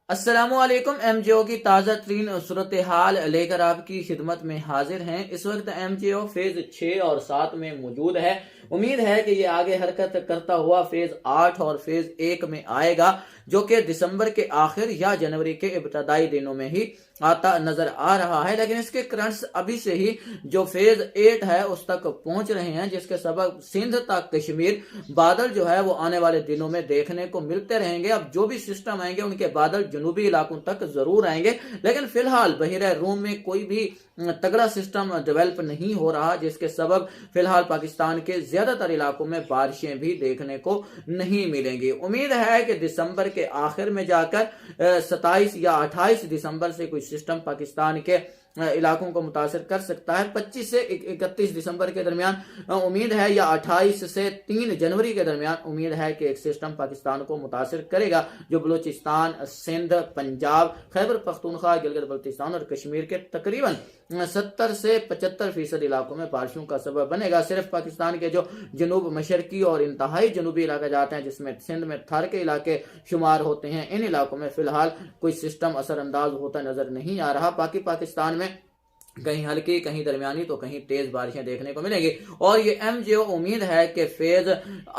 السلام علیکم، M J او کی تازہ ترین صورتحال لے کر آپ کی خدمت میں حاضر ہیں۔ اس وقت ایم جے او فیز 6 اور 7 میں موجود ہے۔ امید ہے کہ یہ آگے حرکت کرتا ہوا فیز 8 اور فیز 1 میں آئے گا، جو کہ دسمبر کے آخر یا جنوری کے ابتدائی دنوں میں ہی آتا نظر آ رہا ہے۔ لیکن اس کے کرنٹس ابھی سے ہی جو فیز 8 ہے اس تک پہنچ رہے ہیں، جس کے سبب سندھ تک کشمیر بادل جو ہے وہ آنے والے دنوں میں دیکھنے کو ملتے رہیں گے۔ اب جو بھی سسٹم آئیں گے ان کے بادل جنوبی علاقوں تک ضرور آئیں گے، لیکن فی الحال بحیرہ روم میں کوئی بھی تگڑا سسٹم ڈیولپ نہیں ہو رہا، جس کے سبب فی الحال پاکستان کے زیادہ تر علاقوں میں بارشیں بھی دیکھنے کو نہیں ملیں گی۔ امید ہے کہ دسمبر کے آخر میں جا کر 27 یا 28 دسمبر سے کوئی سسٹم پاکستان کے علاقوں کو متاثر کر سکتا ہے۔ 25 سے 31 دسمبر کے درمیان امید ہے، یا 28 سے 3 جنوری کے درمیان امید ہے کہ ایک سسٹم پاکستان کو متاثر کرے گا، جو بلوچستان، سندھ، پنجاب، خیبر پختونخوا، گلگت بلتستان اور کشمیر کے تقریباً 70 سے 75% علاقوں میں بارشوں کا سبب بنے گا۔ صرف پاکستان کے جو جنوب مشرقی اور انتہائی جنوبی علاقے جاتے ہیں، جس میں سندھ میں تھار کے علاقے شمار ہوتے ہیں، ان علاقوں میں فی الحال کوئی سسٹم اثر انداز ہوتا نظر نہیں آ رہا۔ باقی پاکستان میں کہیں ہلکی، کہیں درمیانی تو کہیں تیز بارشیں دیکھنے کو ملیں گی، اور یہ ایم جے او امید ہے کہ فیز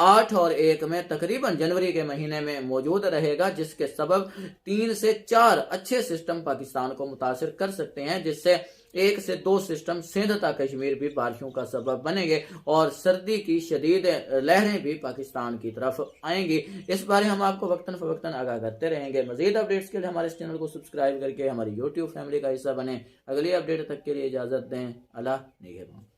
8 اور 1 میں تقریباً جنوری کے مہینے میں موجود رہے گا، جس کے سبب 3 سے 4 اچھے سسٹم پاکستان کو متاثر کر سکتے ہیں، جس سے 1 سے 2 سسٹم سندھ تا کشمیر بھی بارشوں کا سبب بنیں گے، اور سردی کی شدید لہریں بھی پاکستان کی طرف آئیں گی۔ اس بارے ہم آپ کو وقتاً فوقتاً آگاہ کرتے رہیں گے۔ مزید اپڈیٹس کے لیے ہمارے اس چینل کو سبسکرائب کر کے ہماری یوٹیوب فیملی کا حصہ بنیں۔ اگلی اپڈیٹ تک کے لیے اجازت دیں۔ اللہ نگہبان۔